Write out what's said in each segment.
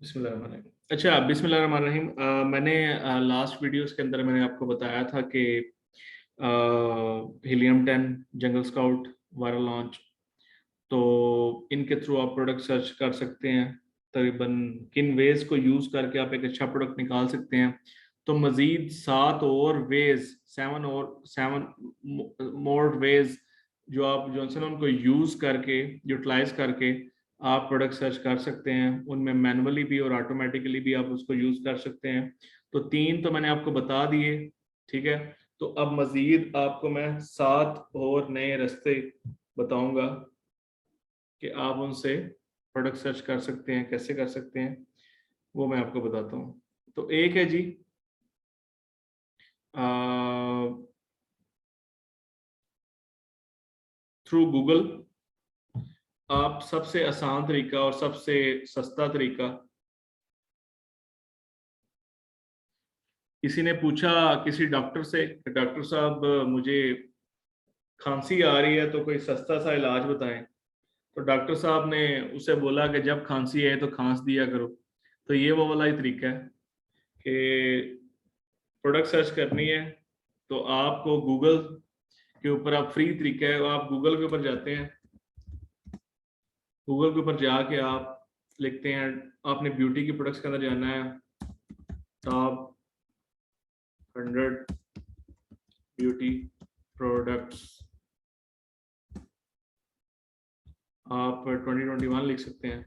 बिस्मिल्लाहिर्रहमानिर्रहीम। अच्छा, बिस्मिल्लाहिर्रहमानिर्रहीम। मैंने लास्ट वीडियोस के अंदर मैंने आपको बताया था कि हीलियम 10 जंगल स्काउट वायरल लॉन्च, तो इनके थ्रू आप प्रोडक्ट सर्च कर सकते हैं। तकरीबन किन वेज को यूज़ करके आप एक अच्छा प्रोडक्ट निकाल सकते हैं। तो मज़ीद 7 और वेज, 7 मोर वेज जो आप जॉनसन उनको यूज़ करके, यूटिलाइज करके आप प्रोडक्ट सर्च कर सकते हैं। उनमें मैनुअली भी और ऑटोमेटिकली भी आप उसको यूज़ कर सकते हैं। तो 3 तो मैंने आपको बता दिए, ठीक है। तो अब मज़ीद आपको मैं 7 और नए रास्ते बताऊंगा कि आप उनसे प्रोडक्ट सर्च कर सकते हैं। कैसे कर सकते हैं वो मैं आपको बताता हूँ। तो एक है जी, थ्रू गूगल। आप सबसे आसान तरीका और सबसे सस्ता तरीका, किसी ने पूछा किसी डॉक्टर से, डॉक्टर साहब मुझे खांसी आ रही है तो कोई सस्ता सा इलाज बताएं। तो डॉक्टर साहब ने उसे बोला कि जब खांसी है तो खांस दिया करो। तो ये वो वाला ही तरीका है कि प्रोडक्ट सर्च करनी है तो आपको गूगल के ऊपर, आप फ्री तरीका है, आप गूगल के ऊपर जाते हैं। गूगल के ऊपर जाके आप लिखते हैं, आपने ब्यूटी की प्रोडक्ट्स के अंदर जाना है, टॉप 100 ब्यूटी प्रोडक्ट्स। आप 2021 लिख सकते हैं,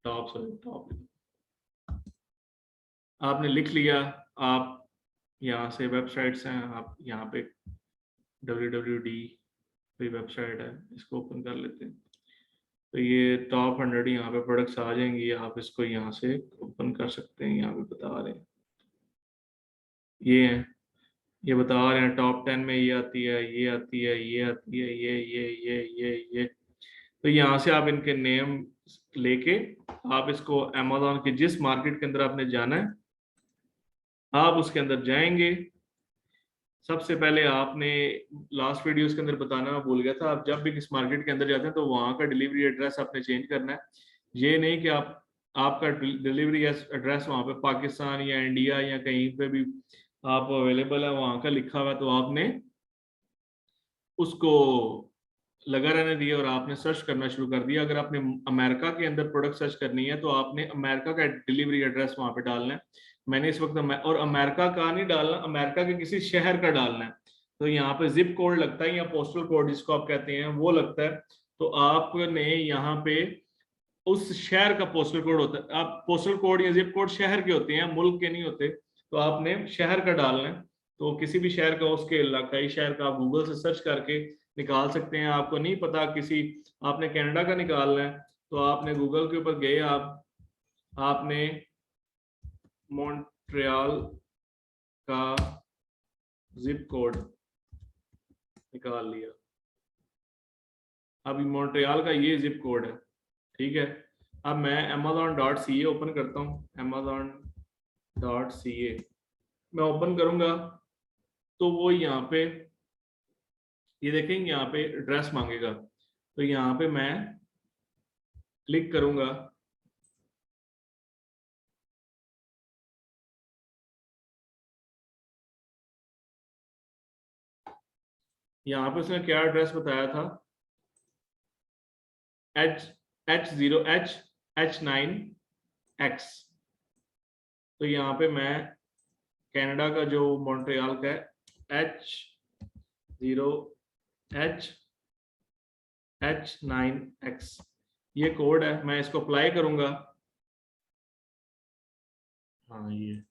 टॉप आपने लिख लिया। आप यहाँ से वेबसाइट्स हैं, आप यहाँ पे www कोई वेबसाइट है, इसको ओपन कर लेते हैं। तो ये टॉप 100 यहाँ पे प्रोडक्ट्स आ जाएंगी। आप इसको यहाँ से ओपन कर सकते हैं। यहाँ पे बता रहे हैं, ये है, ये बता रहे हैं टॉप 10 में ये आती है, ये आती है, ये आती है, ये। तो यहाँ से आप इनके नेम लेके आप इसको अमेज़न के जिस मार्केट के अंदर आपने जाना है आप उसके अंदर जाएंगे। सबसे पहले आपने, लास्ट वीडियोस के अंदर बताना मैं भूल गया था, आप जब भी किस मार्केट के अंदर जाते हैं तो वहाँ का डिलीवरी एड्रेस आपने चेंज करना है। ये नहीं कि आप, आपका डिलीवरी एड्रेस वहाँ पे पाकिस्तान या इंडिया या कहीं पे भी आप अवेलेबल है वहाँ का लिखा हुआ है, तो आपने उसको लगा रहने दिया और आपने सर्च करना शुरू कर दिया। अगर आपने अमेरिका के अंदर प्रोडक्ट सर्च करनी है तो आपने अमेरिका का डिलीवरी एड्रेस वहां पे डालना है। मैंने इस वक्त और अमेरिका का नहीं डालना, अमेरिका के किसी शहर का डालना है। तो यहाँ पे जिप कोड लगता है या पोस्टल कोड जिसको आप कहते हैं वो लगता है। तो आपने यहाँ पे उस शहर का पोस्टल कोड होता है, आप पोस्टल कोड या जिप कोड शहर के होते हैं, मुल्क के नहीं होते। तो आपने शहर का डालना है। तो किसी भी शहर का, उसके इलाकाई शहर का आप गूगल से सर्च करके निकाल सकते हैं। आपको नहीं पता किसी, आपने कनाडा का निकालना है तो आपने गूगल के ऊपर गए, आपने मॉन्ट्रियल का जिप कोड निकाल लिया। अभी मॉन्ट्रियल का ये जिप कोड है, ठीक है। अब मैं amazon.ca ओपन करता हूँ। amazon.ca मैं ओपन करूंगा तो वो यहाँ पे, ये देखेंगे यहाँ पे एड्रेस मांगेगा। तो यहाँ पे मैं क्लिक करूंगा। यहाँ पे उसने क्या एड्रेस बताया था, H0H9X। तो यहाँ पे मैं कनाडा का जो मॉन्ट्रियल का है H0H9X, ये कोड है। मैं इसको अप्लाई करूंगा। हाँ, ये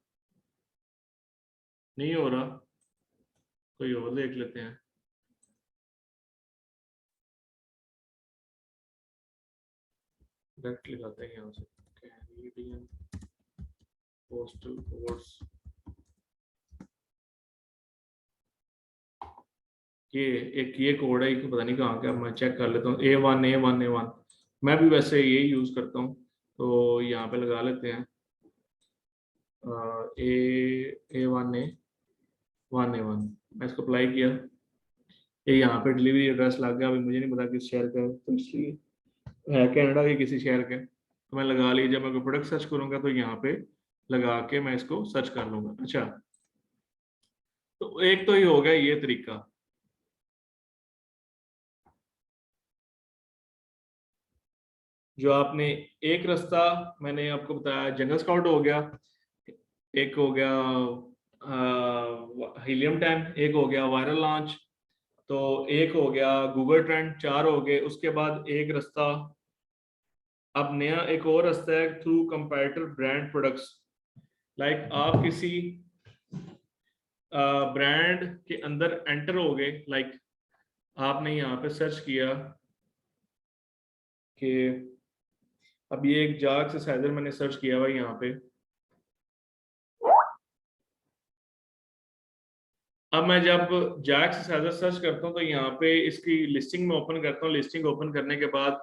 नहीं हो रहा, कोई और देख लेते हैं। डायरेक्ट लगाते हैं यहाँ से, कैनेडियन पोस्टल कोड्स। ये एक ये कोड है, पता नहीं कहाँ का, मैं चेक कर लेता हूँ। A1 मैं भी वैसे ये यूज करता हूँ, तो यहाँ पे लगा लेते हैं A1 मैं इसको अप्लाई किया। ये यहाँ पे डिलीवरी एड्रेस लग गया। अभी मुझे नहीं पता किस शहर का है, तो इसलिए है कनाडा के किसी शहर के। तो मैं लगा ली, जब मैं कोई प्रोडक्ट सर्च करूंगा तो यहाँ पे लगा के मैं इसको सर्च कर लूंगा। अच्छा, तो एक तो ये हो गया ये तरीका। जो आपने एक रास्ता मैंने आपको बताया, जंगल स्काउट हो गया, एक हो गया हीलियम 10, एक हो गया वायरल लॉन्च, तो एक हो गया गूगल ट्रेंड, 4 हो गए। उसके बाद एक रास्ता, अब नया एक और रास्ता है through comparator brand products. Like आप किसी ब्रांड के अंदर एंटर हो गए, लाइक आपने यहाँ पे सर्च किया कि अब ये एक जाग से साइजर मैंने सर्च किया हुआ यहाँ पे। अब मैं जब जैक से साइजर सर्च करता हूँ तो यहाँ पे इसकी लिस्टिंग में ओपन करता हूँ। लिस्टिंग ओपन करने के बाद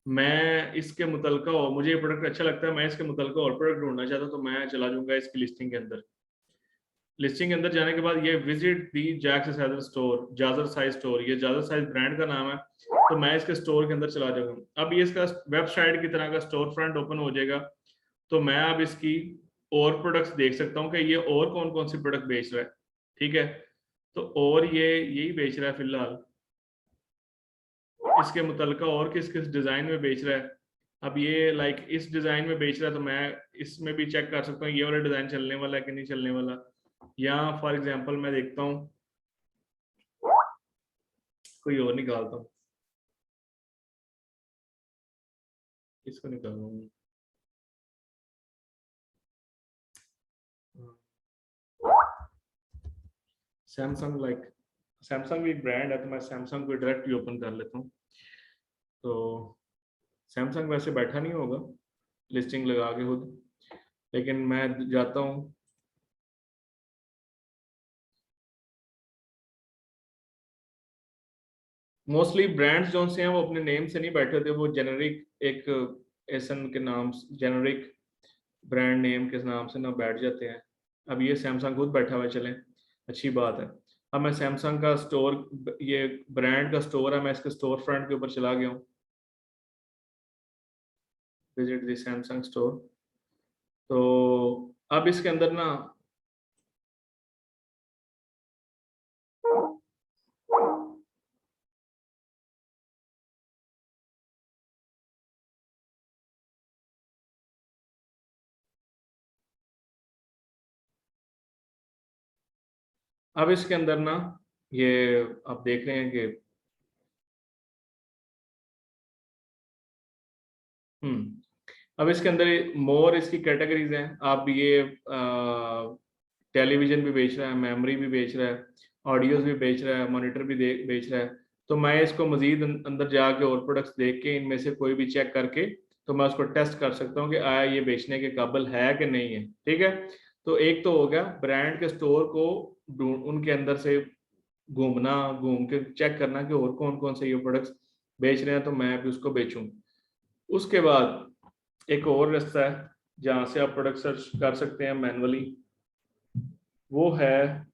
मैं इसके मुतलका, और मुझे ये प्रोडक्ट अच्छा लगता है, मैं इसके मुतलका और प्रोडक्ट ढूंढना चाहता हूँ, तो मैं चला जाऊंगा इसकी लिस्टिंग के अंदर। लिस्टिंग के अंदर जाने के बाद ये visit the Jack Sizer store, जाजर साइज स्टोर, ये जाजर साइज ब्रांड का नाम है, तो मैं इसके स्टोर के अंदर चला जाऊंगा। अब ये इसका वेबसाइट की तरह का स्टोर फ्रंट ओपन हो जाएगा, तो मैं अब इसकी और प्रोडक्ट्स देख सकता हूँ कि ये और कौन कौन सी प्रोडक्ट बेच रहा है। ठीक है, तो और ये यही बेच रहा है फिलहाल, इसके मुतलका और किस किस डिजाइन में बेच रहा है। अब ये लाइक इस डिजाइन में बेच रहा है, तो मैं इसमें भी चेक कर सकता हूँ ये वाला डिजाइन चलने वाला है कि नहीं चलने वाला। या फॉर एग्जांपल मैं देखता हूँ कोई और निकालता हूँ, इसको निकालूंगा। सैमसंग, लाइक सैमसंग भी एक ब्रांड है, तो मैं सैमसंग को डायरेक्ट ओपन कर लेता हूँ। तो सैमसंग वैसे बैठा नहीं होगा लिस्टिंग लगा के खुद, लेकिन मैं जाता हूँ। मोस्टली ब्रांड्स जो से हैं वो अपने नेम से नहीं बैठे थे, वो जेनरिक एक एसन के नाम, जेनरिक ब्रांड नेम के नाम से ना बैठ जाते हैं। अब ये सैमसंग खुद बैठा हुआ है, चलें अच्छी बात है। अब मैं सैमसंग का स्टोर, ये ब्रांड का स्टोर है, मैं इसके स्टोर फ्रंट के ऊपर चला गया हूँ, विजिट द सैमसंग स्टोर। तो अब इसके अंदर ना अब इसके अंदर ना ये आप देख रहे हैं कि अब इसके अंदर मोर इसकी कैटेगरीज हैं। आप ये टेलीविजन भी बेच रहा है, मेमोरी भी बेच रहा है, ऑडियोज भी बेच रहा है, मॉनिटर भी बेच रहा है। तो मैं इसको मजीद अंदर जाके और प्रोडक्ट्स देख के इनमें से कोई भी चेक करके तो मैं उसको टेस्ट कर सकता हूँ कि आया ये बेचने के काबिल है कि नहीं है। ठीक है, तो एक तो हो गया ब्रांड के स्टोर को उनके अंदर से घूमना, घूम के चेक करना कि और कौन कौन से ये प्रोडक्ट्स बेच रहे हैं, तो मैं भी उसको बेचूं। उसके बाद एक और रास्ता है जहां से आप प्रोडक्ट सर्च कर सकते हैं मैनुअली, वो है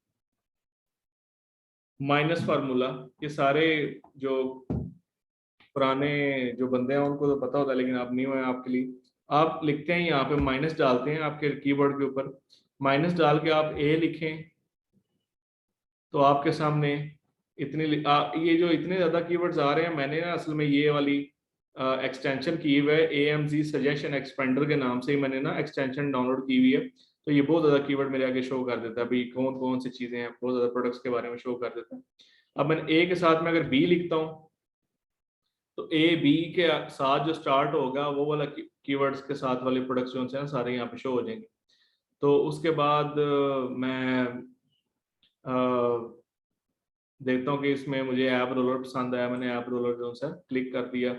माइनस फार्मूला। ये सारे जो पुराने जो बंदे हैं उनको तो पता होता है, लेकिन आप न्यू है आपके लिए। आप लिखते हैं यहाँ पे माइनस डालते हैं आपके कीवर्ड के ऊपर, माइनस डाल के आप ए लिखें, तो आपके सामने ये जो इतने ज्यादा कीवर्ड्स आ रहे हैं, मैंने ना असल में ये वाली एक्सटेंशन की हुई है AMZ सजेशन एक्सपेंडर के नाम से ही मैंने ना एक्सटेंशन डाउनलोड की हुई है। तो ये बहुत ज्यादा कीवर्ड मेरे आगे शो कर देता है, भाई कौन कौन सी चीजें हैं, बहुत ज्यादा प्रोडक्ट्स के बारे में शो कर देता है। अब मैंने ए के साथ में अगर बी लिखता हूँ, तो A B के साथ जो स्टार्ट होगा वो वाला कीवर्ड्स के साथ वाले प्रोडक्ट्स जो हैं सारे यहाँ पे शो हो जाएंगे। तो उसके बाद मैं देखता हूँ कि इसमें मुझे ऐप रोलर पसंद आया, मैंने ऐप रोलर जो सा क्लिक कर दिया।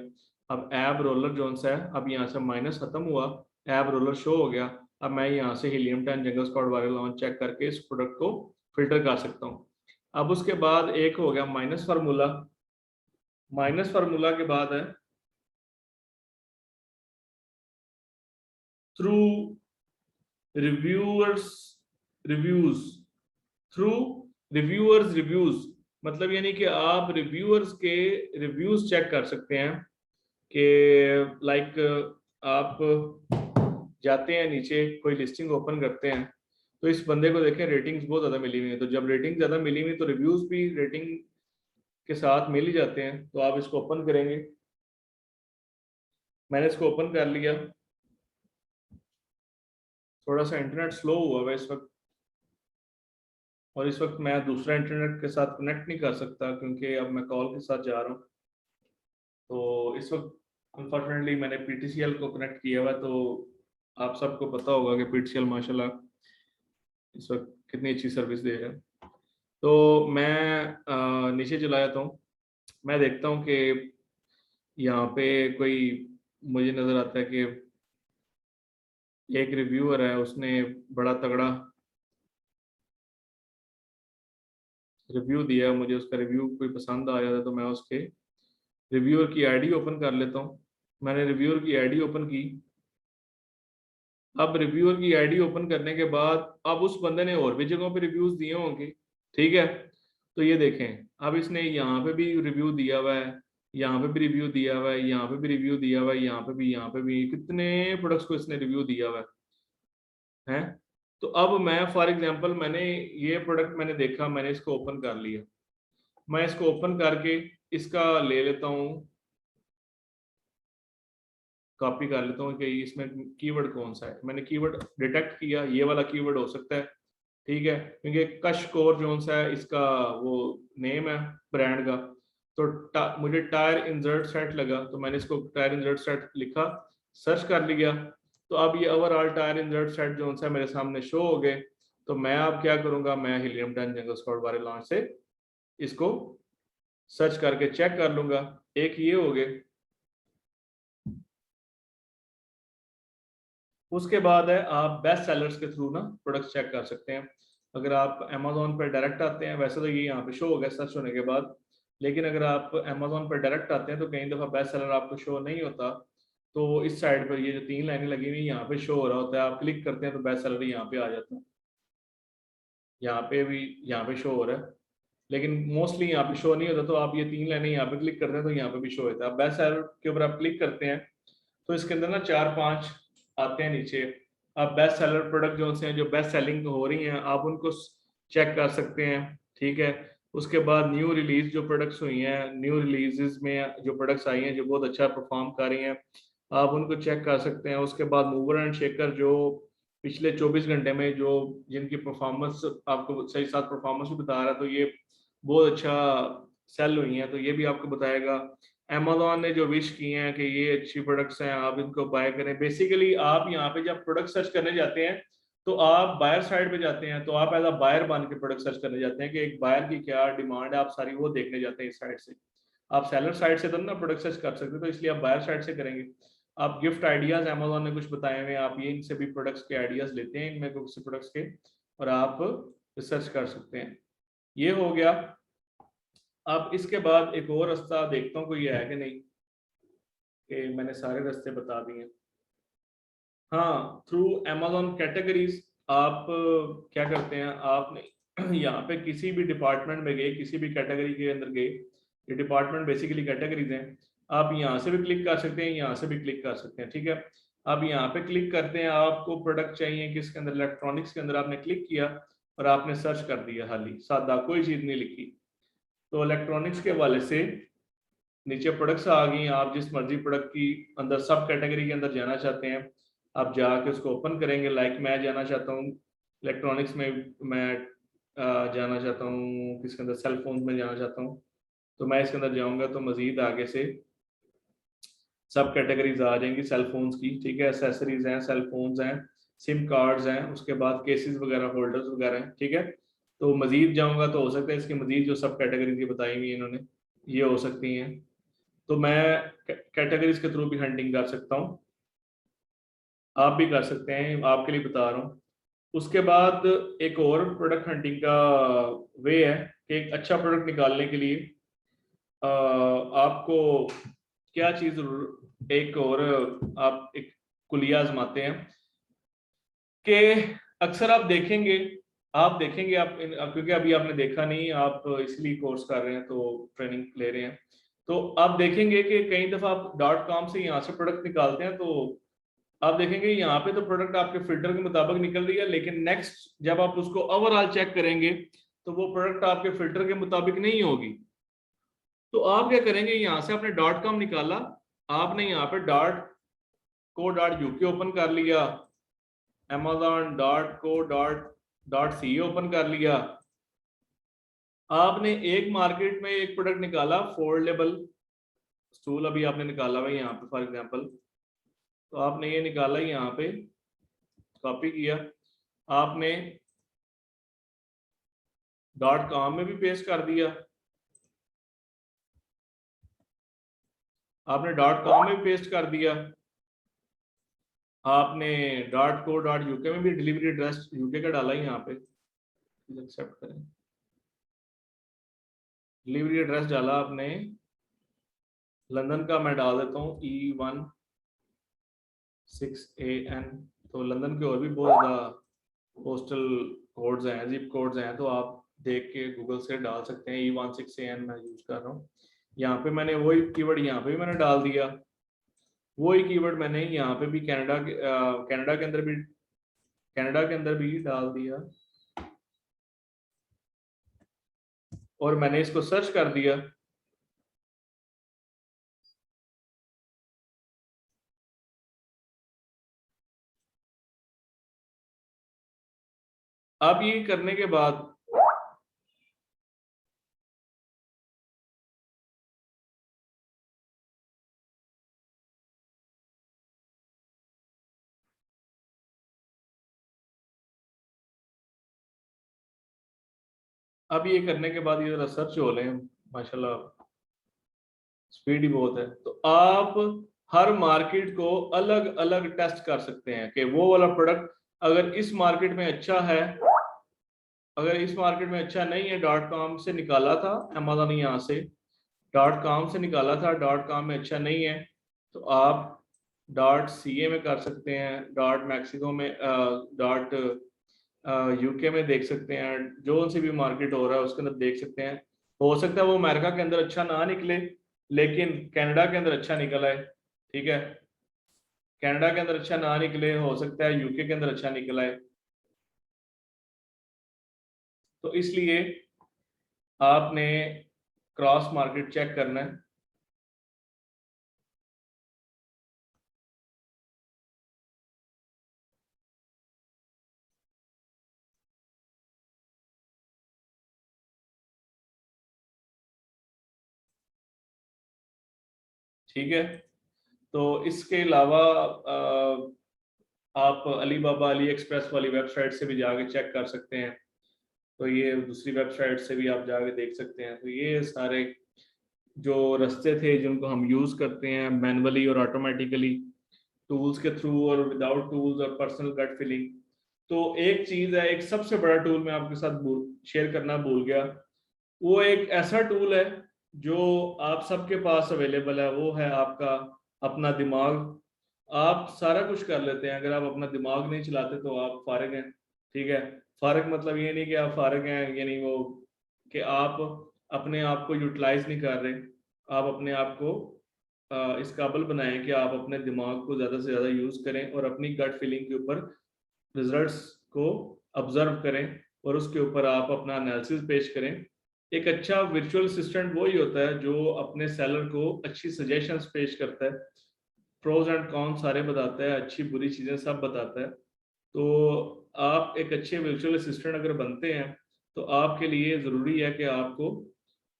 अब ऐप रोलर जो सा है, अब यहाँ से माइनस खत्म हुआ, ऐप रोलर शो हो गया। अब मैं यहाँ से हीलियम 10 जंगल स्क्वाड वायरल लॉन्च चेक करके इस प्रोडक्ट को फिल्टर कर सकता हूँ। अब उसके बाद एक हो गया माइनस फार्मूला। माइनस फार्मूला के बाद है through reviewers reviews, through reviewers reviews, मतलब यानी कि आप रिव्यूअर्स के रिव्यूज चेक कर सकते हैं कि लाइक आप जाते हैं नीचे, कोई लिस्टिंग ओपन करते हैं, तो इस बंदे को देखें रेटिंग्स बहुत ज़्यादा मिली हुई है। तो जब रेटिंग ज़्यादा मिली हुई तो रिव्यूज़ भी रेटिंग के साथ मिल ही जाते हैं। तो आप इसको ओपन करेंगे, मैंने इसको ओपन कर लिया। थोड़ा सा इंटरनेट स्लो हुआ है इस वक्त, और इस वक्त मैं दूसरा इंटरनेट के साथ कनेक्ट नहीं कर सकता क्योंकि अब मैं कॉल के साथ जा रहा हूँ। तो इस वक्त अनफॉर्चुनेटली मैंने PTCL को कनेक्ट किया हुआ है। तो आप सबको पता होगा कि PTCL माशाल्लाह इस वक्त कितनी अच्छी सर्विस दे रहा है। तो मैं नीचे चला जाता हूँ, मैं देखता हूँ कि यहाँ पे कोई मुझे नज़र आता है कि एक रिव्यूअर है, उसने बड़ा तगड़ा रिव्यू दिया, मुझे उसका रिव्यू कोई पसंद आया था, तो मैं उसके रिव्यूअर की आईडी ओपन कर लेता हूँ। मैंने रिव्यूअर की आईडी ओपन की। अब रिव्यूअर की आईडी ओपन करने के बाद अब उस बंदे ने और भी जगहों पे रिव्यूज दिए होंगे, ठीक है। तो ये देखें, अब इसने यहाँ पे भी रिव्यू दिया हुआ है, यहाँ पे भी रिव्यू दिया हुआ है, यहाँ पे भी रिव्यू दिया हुआ है, यहाँ पे भी, यहाँ पे भी, कितने प्रोडक्ट्स को इसने रिव्यू दिया हुआ है। तो अब मैं फॉर एग्जांपल मैंने ये प्रोडक्ट मैंने देखा, मैंने इसको ओपन कर लिया, मैं इसको ओपन करके इसका ले लेता हूँ, कॉपी कर लेता हूँ कि इसमें कीवर्ड कौन सा है। मैंने कीवर्ड डिटेक्ट किया, ये वाला कीवर्ड हो सकता है, ठीक है, क्योंकि कश कोर जोन सा है इसका वो नेम है ब्रांड का। तो मुझे टायर इंसर्ट सेट लगा, तो मैंने इसको टायर इंसर्ट सेट लिखा, सर्च कर लिया। तो अब ये overall tyre insert set zone सा मेरे सामने शो हो गए। तो मैं अब क्या करूंगा, मैं हीलियम 10 जंगल स्क्वाड वाले लॉन्च से इसको सर्च करके चेक कर लूंगा। एक ये हो गए। उसके बाद है आप बेस्ट सेलर्स के थ्रू ना प्रोडक्ट चेक कर सकते हैं। अगर आप अमेजोन पर डायरेक्ट आते हैं, वैसे तो ये यहाँ पे शो हो गया सर्च होने के बाद, लेकिन अगर आप अमेजोन पर डायरेक्ट आते हैं तो कई दफ़ा बेस्ट सेलर आपको शो नहीं होता। तो इस साइड पर ये जो 3 लाइनें लगी हुई यहाँ पे शो हो रहा होता है, आप क्लिक करते हैं तो बेस्ट सेलर यहाँ पे आ जाता है, यहाँ पे भी यहाँ पे शो हो रहा है, लेकिन मोस्टली यहाँ पे शो नहीं होता। तो आप ये 3 लाइनें यहाँ पे क्लिक करते हैं तो यहाँ पे भी शो होता है। आप बेस्ट सेलर के ऊपर आप क्लिक करते हैं तो इसके अंदर ना 4-5 आते हैं नीचे। आप बेस्ट सेलर प्रोडक्ट जो से हैं, जो बेस्ट सेलिंग हो रही हैं, आप उनको चेक कर सकते हैं, ठीक है। उसके बाद न्यू रिलीज जो प्रोडक्ट्स हुई हैं, न्यू रिलीजेस में जो प्रोडक्ट्स आई हैं जो बहुत अच्छा परफॉर्म कर रही हैं, आप उनको चेक कर सकते हैं। उसके बाद मूवर एंड शेकर जो पिछले 24 घंटे में जो जिनकी परफॉर्मेंस आपको सही साथ परफॉर्मेंस भी बता रहा है, तो ये बहुत अच्छा सेल हुई हैं, तो ये भी आपको बताएगा। अमेजोन ने जो विश किए हैं कि ये अच्छी प्रोडक्ट्स हैं, आप इनको बाय करें। बेसिकली आप यहाँ पे जब प्रोडक्ट सर्च करने जाते हैं तो आप बायर साइड पे जाते हैं, तो आप एज अ बायर बन के प्रोडक्ट सर्च करने जाते हैं कि एक बायर की क्या डिमांड है, आप सारी वो देखने जाते हैं इस साइड से। आप सेलर साइड से तो ना प्रोडक्ट सर्च कर सकते, तो इसलिए आप बायर साइड से करेंगे। आप गिफ्ट आइडियाज अमेजोन ने कुछ बताए हुए, आप ये इनसे भी प्रोडक्ट्स के आइडियाज लेते हैं, इनमें कुछ प्रोडक्ट्स के, और आप रिसर्च कर सकते हैं। ये हो गया। अब इसके बाद एक और रास्ता देखता हूँ कोई है कि नहीं, कि मैंने सारे रास्ते बता दिए। हाँ, थ्रू अमेजोन कैटेगरीज आप क्या करते हैं, आपने यहाँ पे किसी भी डिपार्टमेंट में गए, किसी भी कैटेगरी के अंदर गए, ये डिपार्टमेंट बेसिकली कैटेगरीज हैं, आप यहाँ से भी क्लिक कर सकते हैं, यहाँ से भी क्लिक कर सकते हैं, ठीक है। आप यहाँ पे क्लिक करते हैं, आपको प्रोडक्ट चाहिए किसके अंदर, इलेक्ट्रॉनिक्स के अंदर, आपने क्लिक किया और आपने सर्च कर दिया, हाली सादा कोई चीज़ नहीं लिखी। तो इलेक्ट्रॉनिक्स के हवाले से नीचे प्रोडक्ट्स आ गई, आप जिस मर्जी प्रोडक्ट की अंदर सब कैटेगरी के अंदर जाना चाहते हैं, आप जाके उसको ओपन करेंगे। लाइक मैं जाना चाहता हूँ इलेक्ट्रॉनिक्स में, मैं जाना चाहता हूँ किसके अंदर, सेल फोन में जाना चाहता हूँ, तो मैं इसके अंदर जाऊँगा तो मजीद आगे से सब कैटेगरीज आ जाएंगी सेल फोन्स की, ठीक है। एसेसरीज हैं, सेल फोन्स हैं, सिम कार्ड्स हैं, उसके बाद केसेस वगैरह, होल्डर्स वगैरह हैं, ठीक है। तो मजीद जाऊँगा तो हो सकता है इसकी मजीद जो सब कैटेगरीज ये बताई हुई इन्होंने ये हो सकती हैं, तो मैं कैटेगरीज के थ्रू भी हंटिंग कर सकता हूँ, आप भी कर सकते हैं, आपके लिए बता रहा हूँ। उसके बाद एक और प्रोडक्ट हंटिंग का वे है कि एक अच्छा प्रोडक्ट निकालने के लिए आपको क्या चीज़, एक और आप एक कुलिया आजमाते हैं कि अक्सर आप देखेंगे क्योंकि अभी आपने देखा नहीं, आप इसलिए कोर्स कर रहे हैं तो ट्रेनिंग ले रहे हैं, तो आप देखेंगे कि कई दफ़ा आप .com से यहाँ से प्रोडक्ट निकालते हैं तो आप देखेंगे यहाँ पे तो प्रोडक्ट आपके फिल्टर के मुताबिक निकल रही है, लेकिन नेक्स्ट जब आप उसको ओवरऑल चेक करेंगे तो वो प्रोडक्ट आपके फिल्टर के मुताबिक नहीं होगी। तो आप क्या करेंगे, यहाँ से आपने .com निकाला, आपने यहाँ पे .co.uk ओपन कर लिया, amazon.co.ca ओपन कर लिया। आपने एक मार्केट में एक प्रोडक्ट निकाला, फोल्डेबल स्टूल अभी आपने निकाला हुआ यहाँ पे फॉर एग्जांपल, तो आपने ये निकाला यहाँ पे, कॉपी किया, आपने .com में भी पेस्ट कर दिया, आपने .com में भी पेस्ट कर दिया, आपने .co.uk में भी डिलीवरी एड्रेस यूके का डाला यहाँ पे, एक्सेप्ट करें, डिलीवरी एड्रेस डाला आपने लंदन का, मैं डाल देता हूँ E16AN। तो लंदन के और भी बहुत ज़्यादा पोस्टल कोड्स हैं, जिप कोड्स हैं, तो आप देख के गूगल से डाल सकते हैं। E16AN मैं यूज कर रहा हूँ। यहाँ पे मैंने वही कीवर्ड यहाँ पे भी मैंने डाल दिया, वही कीवर्ड मैंने यहाँ पे भी कनाडा के अंदर भी डाल दिया, और मैंने इसको सर्च कर दिया। अब ये करने के बाद ये जरा सर्च हो लें, माशाल्लाह स्पीड ही बहुत है। तो आप हर मार्केट को अलग अलग टेस्ट कर सकते हैं कि वो वाला प्रोडक्ट अगर इस मार्केट में अच्छा है, अगर इस मार्केट में अच्छा नहीं है, .com से निकाला था अमेज़न, यहाँ से .com से निकाला था, .com में अच्छा नहीं है, तो आप .ca में कर सकते हैं, .mexico में .uk में देख सकते हैं, जो सी भी मार्केट हो रहा है उसके अंदर देख सकते हैं। हो सकता है वो अमेरिका के अंदर अच्छा ना निकले, लेकिन कनाडा के अंदर अच्छा निकला है, ठीक है, कनाडा के अंदर अच्छा ना निकले, हो सकता है यूके के अंदर अच्छा निकला है। तो इसलिए आपने क्रॉस मार्केट चेक करना है। ठीक है, तो इसके अलावा आप अली बाबा अली एक्सप्रेस वाली वेबसाइट से भी जाके चेक कर सकते हैं, तो ये दूसरी वेबसाइट से भी आप जाके देख सकते हैं। तो ये सारे जो रास्ते थे जिनको हम यूज करते हैं मैनुअली और ऑटोमेटिकली, टूल्स के थ्रू और विदाउट टूल्स और पर्सनल गट फीलिंग। तो एक चीज है, एक सबसे बड़ा टूल मैं आपके साथ शेयर करना भूल गया, वो एक ऐसा टूल है जो आप सबके पास अवेलेबल है, वो है आपका अपना दिमाग। आप सारा कुछ कर लेते हैं, अगर आप अपना दिमाग नहीं चलाते तो आप फारिग हैं, ठीक है। फारिग मतलब ये नहीं कि आप फारिग हैं, यानी वो कि आप अपने आप को यूटिलाइज नहीं कर रहे, आप अपने आप को इस काबिल बनाएं कि आप अपने दिमाग को ज़्यादा से ज़्यादा यूज़ करें और अपनी गट फीलिंग के ऊपर रिजल्ट्स को ऑब्जर्व करें और उसके ऊपर आप अपना एनालिसिस पेश करें। एक अच्छा वर्चुअल असिस्टेंट वो ही होता है जो अपने सेलर को अच्छी सजेशंस पेश करता है, प्रोज एंड कॉन्स सारे बताता है, अच्छी बुरी चीज़ें सब बताता है। तो आप एक अच्छे वर्चुअल असिस्टेंट अगर बनते हैं तो आपके लिए ज़रूरी है कि आपको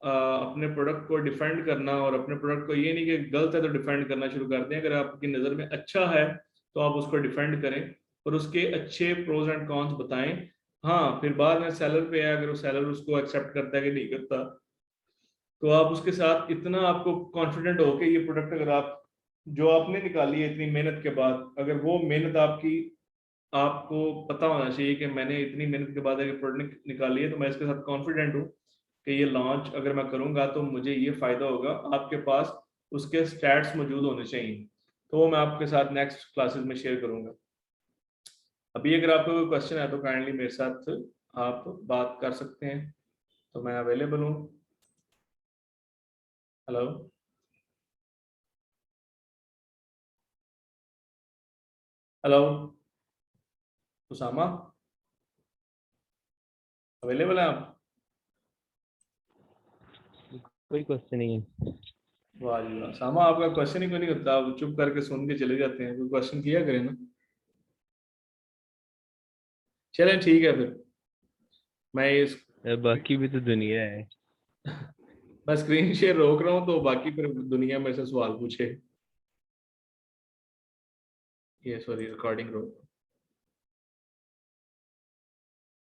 अपने प्रोडक्ट को डिफेंड करना, और अपने प्रोडक्ट को ये नहीं कि गलत है तो डिफेंड करना शुरू कर दें, अगर आपकी नज़र में अच्छा है तो आप उसको डिफेंड करें और उसके अच्छे प्रोज एंड कॉन्स बताएं। हाँ, फिर बाद में सेलर पे है, अगर वो सेलर उसको एक्सेप्ट करता है कि नहीं करता, तो आप उसके साथ इतना आपको कॉन्फिडेंट हो कि ये प्रोडक्ट अगर आप जो आपने निकाली है इतनी मेहनत के बाद, अगर वो मेहनत आपकी, आपको पता होना चाहिए कि मैंने इतनी मेहनत के बाद अगर प्रोडक्ट निकाली है तो मैं इसके साथ कॉन्फिडेंट हूँ कि ये लॉन्च अगर मैं करूंगा तो मुझे ये फायदा होगा। आपके पास उसके स्टैट्स मौजूद होने चाहिए, तो वो मैं आपके साथ नेक्स्ट क्लासेस में शेयर करूंगा। अभी अगर आपको कोई क्वेश्चन है तो काइंडली मेरे साथ आप बात कर सकते हैं, तो मैं अवेलेबल हूँ। हेलो। हेलो उसामा, अवेलेबल है आप? कोई क्वेश्चन नहीं है। वाह जी वाह, उसामा आपका क्वेश्चन ही क्यों नहीं होता, आप चुप करके सुन के चले जाते हैं, कोई क्वेश्चन किया करें ना। चलें ठीक है फिर, मैं इस बाकी भी तो दुनिया है। मैं स्क्रीन शेयर रोक रहा हूँ, तो बाकी फिर दुनिया में से सवाल पूछे। ये सॉरी, रिकॉर्डिंग रोक।